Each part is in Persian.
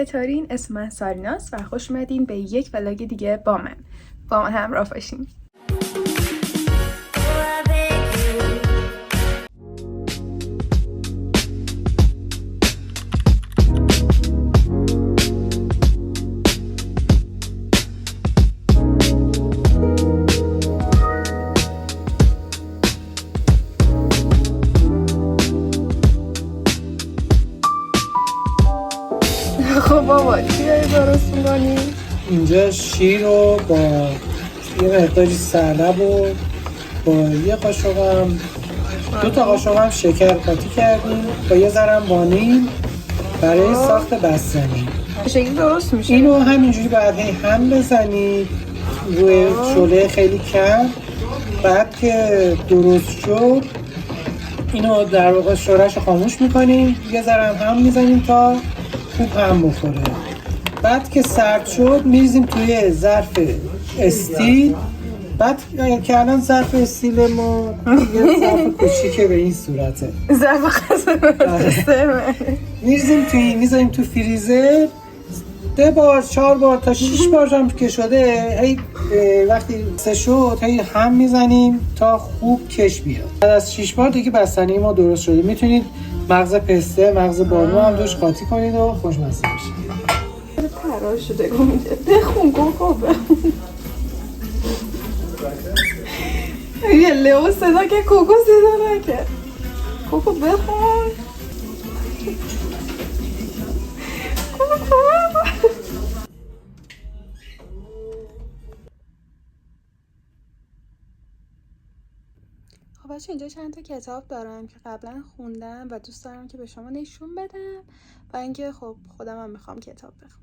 چطورین؟ اسم من ساریناست و خوش اومدین به یک ولاگ دیگه با من همراه باشین. خب بابا چی داری درست می‌کنی؟ اینجا شیر رو با یه مقداری سرلب و با یه قاشقم 2 تا قاشقم شکر قاطی کردیم با یه ذره وانیل برای ساخت بستنی. شکلی درست میشه. اینو همینجوری بعد هم بزنید روی شعله خیلی کم. بعد که درست شد اینو در واقع شورش خاموش میکنیم، یه ذره هم میزنیم تا خوب هم بخوره. بعد که سرد شد میریزیم توی ظرف استیل. بعد که الان ظرف استیل ما یه ظرف کوچیکه به این صورته، ظرف غذا میذاریم تو فریزر 3 بار 4 بار تا 6 بار هم که شده، هی وقتی سه شد هی هم میزنیم تا خوب کش بیاد. بعد از 6 بار دیگه بستنی ما درست شده. میتونید مغز پسته، مغز بانو هم روش قاطی کنید و خوشمزه بشه. پرار شده گمیده بخون گفت یه لیو صدا که کوکو صدا نکرد. کوکو بخون. خب بچه اینجا چند تا کتاب دارم که قبلا خوندم و دوست دارم که به شما نشون بدم و اینکه خب خودم هم میخوام کتاب بخونم.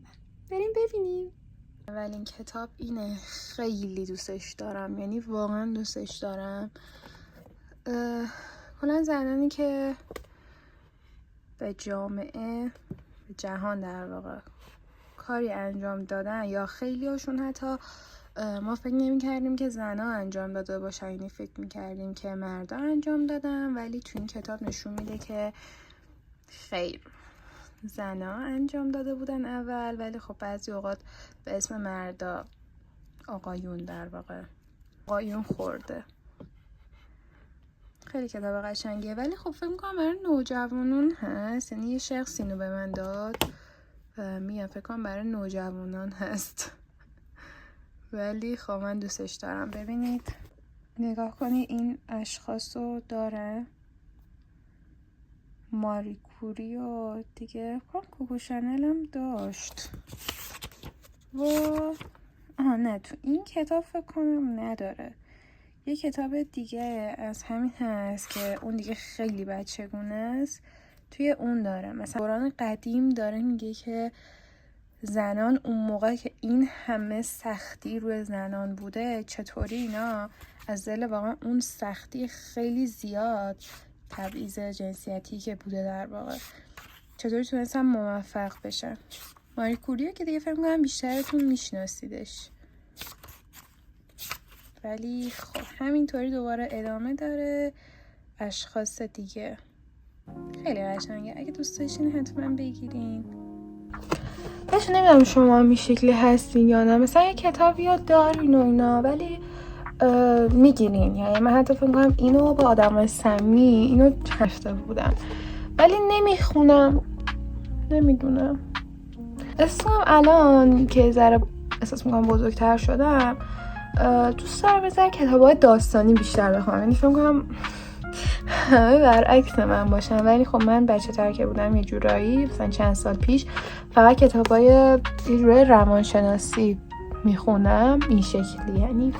بریم ببینیم. اولین کتاب اینه، خیلی دوستش دارم، یعنی واقعا دوستش دارم. کلا زنانی که به جامعه، به جهان در واقع کاری انجام دادن یا خیلی هاشون حتی ما فکر نمی کردیم که زنها انجام داده باشن، یعنی فکر می کردیم که مردا انجام دادن، ولی تو این کتاب نشون میده که خیر، زنها انجام داده بودن اول، ولی خب بعضی اوقات به اسم مردا آقایون در واقع آقایون خورده. خیلی کتاب قشنگیه، ولی خب فکر میکنم برای نوجوانان هست، یعنی یه شخص اینو به من داد و میگم فکر کنم برای نوجوانان هست، ولی خب من دوستش دارم. ببینید نگاه کنید این اشخاص رو داره، ماری کوری و دیگه کوکو شانل هم داشت و نه تو این کتاب فکر کنم نداره. یه کتاب دیگه از همین هست که اون دیگه خیلی بچگونه است، توی اون داره مثلا دوران قدیم داره میگه که زنان اون موقع که این همه سختی روی زنان بوده چطوری اینا از دل واقعا اون سختی خیلی زیاد، تبعیض جنسیتی که بوده در واقع، چطوری تونستن موفق بشن. ماری کوریه که دیگه فکر می‌کنم بیشترتون میشناسیدش، ولی خب همینطوری دوباره ادامه داره. اشخاص دیگه خیلی قشنگه، اگه دوست داشتین حتما بگیرین. بهش نمیدونم شما هم این شکلی هستین یا نه، مثلا یه کتاب یا دارین و اینا ولی میگیرین. یعنی من حتی فکر کنم اینو با آدمای سمی اینو گرفته بودم ولی نمیخونم، نمیدونم. اسمم الان که ذره احساس میکنم بزرگتر شدم دوست دارم بذار کتابای داستانی بیشتر بخونم، یعنی فکر کنم همه برعکس من باشن، ولی خب من بچه تر که بودم یه جورایی مثلا چند سال پیش فقط کتابای روی روانشناسی میخونم این شکلی، یعنی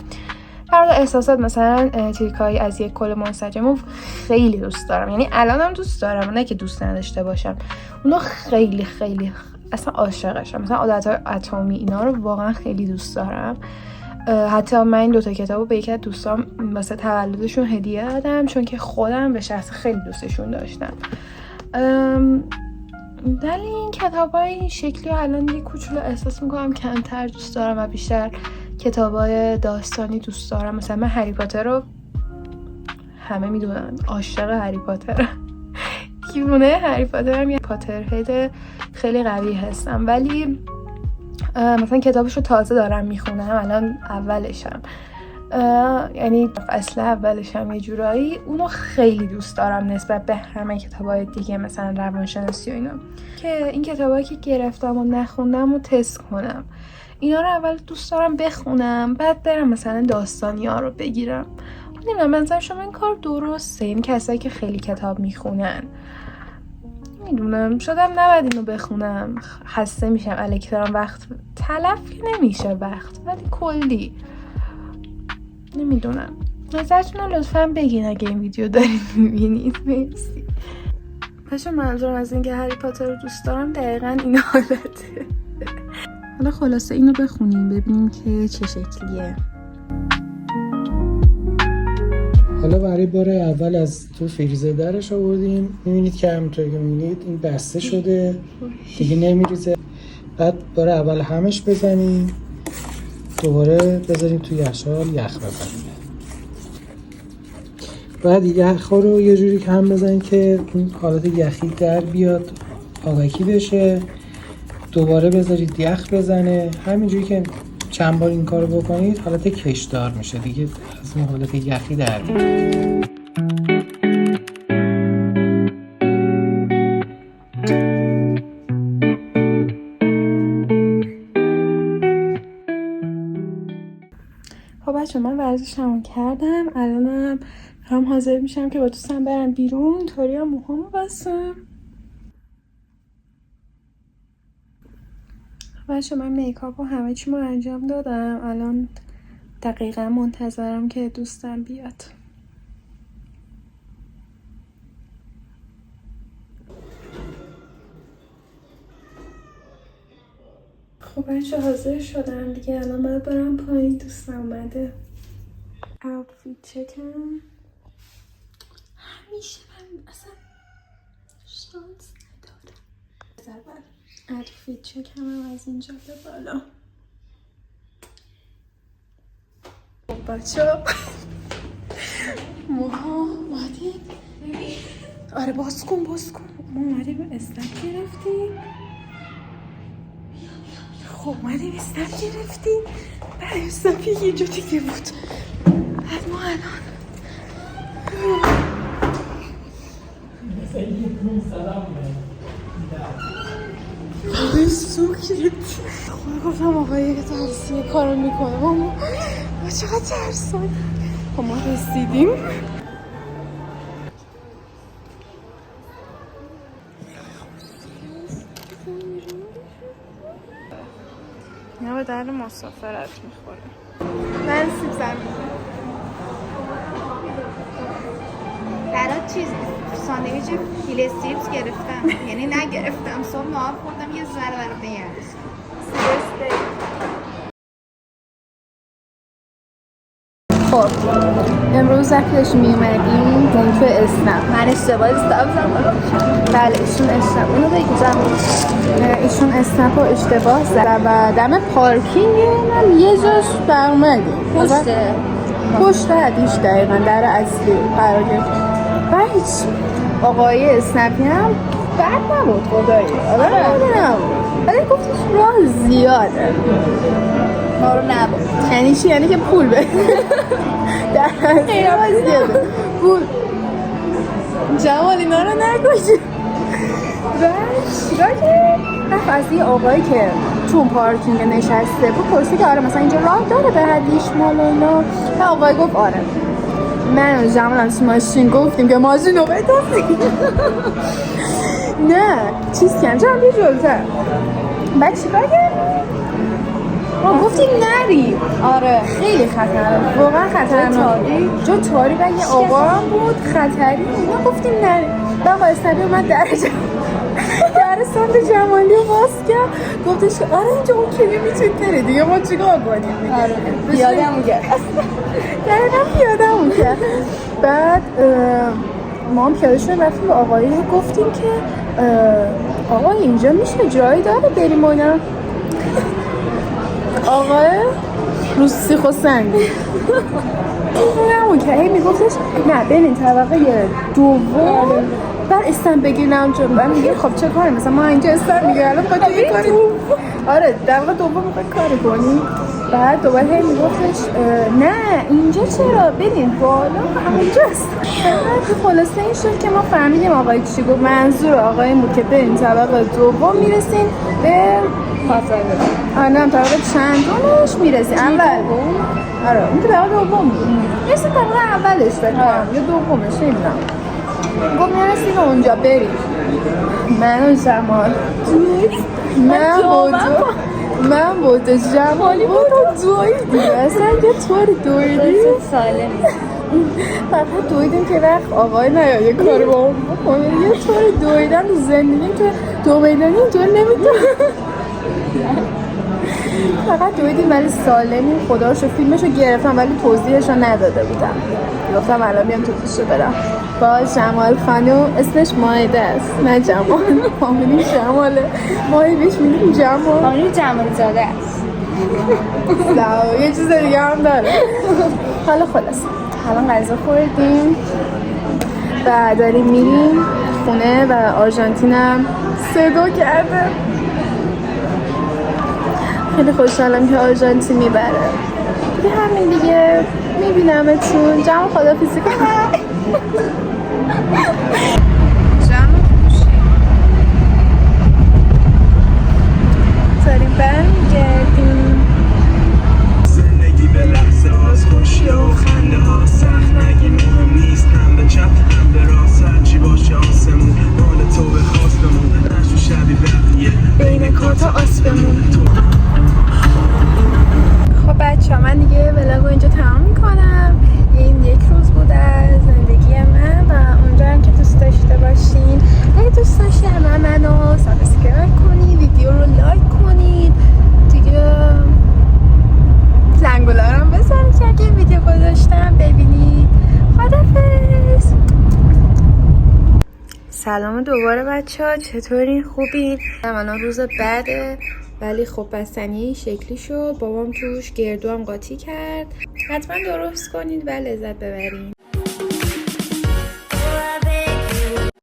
در احساسات مثلا تیکایی از یک کل منسجمو خیلی دوست دارم، یعنی الانم دوست دارم، نه که دوست نداشته باشم، اونو خیلی خیلی اصلا عاشقشم. مثلا عادت‌های اتمی اینا رو واقعا خیلی دوست دارم. حتی من این 2 تا کتابو به یکی از دوستام واسه تولدشون هدیه دادم چون که خودم به شخص خیلی دوستشون داشتم. ولی این کتابای این شکلی الان یه کوچولو احساس میکنم کمتر دوست دارم و بیشتر کتابای داستانی دوست دارم. مثلا من هری پاتر رو همه میدونن، عاشق هری پاترم. دیوونه هری پاترم، یه پاتر هد خیلی قوی هستم، ولی مثلا کتابشو تازه دارم میخونم، الان اولشم، یعنی اصلا اولشم یه جورایی. اونو خیلی دوست دارم نسبت به همه کتابای دیگه، مثلا روانشناسی و اینا، که این کتابایی که گرفتم و نخوندم و تست کنم. اینا رو اول دوست دارم بخونم، بعد برم مثلا داستانی ها رو بگیرم. نمیدونم، منظرم شما این کار درسته؟ این کسایی که خیلی کتاب میخونن، میدونم شدم نباید اینو بخونم، خسته میشم الکی دارم وقت تلف که نمیشه وقت، ولی کلی نمیدونم. نظرتون رو لطفا بگین اگه این ویدیو دارید میبینید. مرسی. پس منظورم از این که هری پاتر رو دوست دارم دقیقا این حالته. حالا خلاصه اینو بخونیم ببینیم که چه شکلیه. حالا برای بار اول از تو فریزر درش آوردیم. میبینید که همونطور که میبینید این بسته شده دیگه نمیریزه. بعد بار اول همش بزنیم، دوباره بذاریم توی یخچال یخ بزنیم. بعد یخ رو یه جوری که هم بزنیم که این حالت یخی در بیاد، آگاهی بشه. دوباره بذارید یخ بزنه. همینجوری که چند بار این کارو بکنید حالت کشدار میشه دیگه، از اون حالت یخی در میاد. خب بچه من ورزشمو کردم، الانم هم حاضر میشم که با دوستم برم بیرون. طوری هم موهامو بستم. بچه من میکاپ و همه چیمو انجام دادم، الان دقیقا منتظرم که دوستم بیاد. خب بچه حاضر شدم دیگه، الان باید برم پایین. دوستم اومده. آوتفیت چکم. همیشه من اصلا شانس ندارم. آوتفیت چکم هم از اینجا به بالا. خب بچه موها اومدیم. آره باز کن ما اومدیم اسنپ گرفتیم. خب اومدیم اسنپ گرفتیم. برای اسنپ یه جا دیگه بود. بعد ما الان سوکت خود گفتم آقایی که ترسیه کارو میکنه ما چقدر ترسان. خب ما رسیدیم. اینا به در مسافرت میخوره. من سیب زمینی برات چیز ساندویچ فیله سیبس گرفتم، یعنی نگرفتم، صبح نهار خوردم یه ذره برام نگرفتم. خب امروز وقتی داشتیم میومدیم تو اسنپ، من اشتباه زدم. بله ایشون اسنپ، اینو بگیزم، ایشون اسنپ رو اشتباه زد و دم پارکینگ هم یه جاش برمدیم پشت حدیش دقیقا در اصلی قرار گرفت و هیچ آقای اسنپی هم بد نبود خدایی، ولی گفتش راه زیاده ما رو نبود. یعنی چی؟ یعنی که پول بده در اصلی راه زیاده پول. جمال اینا رو نگوشی. و چیکار کرد؟ از یه آقایی که تو پارکینگ نشسته بود پرسید که آره مثلا اینجا راه داره به حدیش مال و اینا، و آقای گفت آره. من و جمالم تو ماشین گفتیم که ماشین رو بتازیم نه چیز کم جمعی جلوتر. بعد چیکار کرد؟ ما گفتیم نری. آره خیلی خطرناک، واقعا خطرناک. جو تاری و یه آقا هم بود خطری. ما گفتیم نری. بعد آقا اسنپی اومد در سمت جمالی رو باز کرد، گفتش که آره اینجا اون کلی میتونید بره دیگه، ما چیکار کنیم؟ آره پیاده‌مون کرد. دقیقا پیاده‌مون کرد. بعد ما هم پیاده شدیم رفتیم به آقایی رو گفتیم که آقا اینجا میشه جایی داره بریم و اینا. آقای رو سیخ و سنگ اونمون که هی میگفتش نه برین طبقه دوم بعد استن بگیرم چون من میگه خب چه کاری مثلا ما اینجا استن میگه الان با چه کاری آره در واقع دوم میخواد کاری کنی بعد دوباره هی میگفتش نه اینجا چرا ببین بالا همونجاست بعد خلاصه این شد که ما فهمیدیم آقای چی گفت منظور آقای این بود که بریم طبقه دوم میرسیم به آره طبقه چندمش میرسیم اول آره اون طبقه دوم بود مثل طبقه اولش بکنم یا دومش نمیدونم گفت میرسیم اونجا بریم من و جمال من بود جمالی بود دویدیم اصلا یه طوری دویدیم سالم فقط دویدیم که وقت آقای نیاد یه کاری با اون بکنه یه طوری دویدن تو زندگیم که دو میدانی اینطور نمیتونم فقط دویدیم ولی سالمیم خدا رو شکر فیلمشو گرفتم ولی توضیحش رو نداده بودم گفتم الان بیام توضیحشو بدم با جمال خانم اسمش مایده است نه جمال فامیلی جماله ماهی بیش میگیم جمال فامیلی جمال زاده است یه چیز دیگه هم داره حالا خلاص الان غذا خوردیم و داریم میریم خونه و آرژانتینم صدا کرده خیلی خوشحالم که آرژانتین میبره دیگه همین دیگه میبینمتون جمع خدافیزی کنم داریم برمیگردیم زندگی به لحظه هاست خوشی و خنده ها سخت نگی مهم نیست هم به چپ هم به راست هرچی باشه آسمون مال تو به خواستمون نشو شبی بقیه بین کارت آسمون خب بچه ها من دیگه ولاگو اینجا تمام میکنم این یک روز بود از زندگی من و امیدوارم که دوست داشته باشین اگه دوست داشتین منو سابسکرایب کنید ویدیو رو لایک کنید دیگه زنگوله رو هم بزنید که اگه ویدیو گذاشتم ببینید خدافظ سلام دوباره بچه ها چطورین خوبین؟ الان روز بعده ولی خب بستنی شکلی شد بابام توش گردو هم قاطی کرد حتما درست کنید و لذت ببرین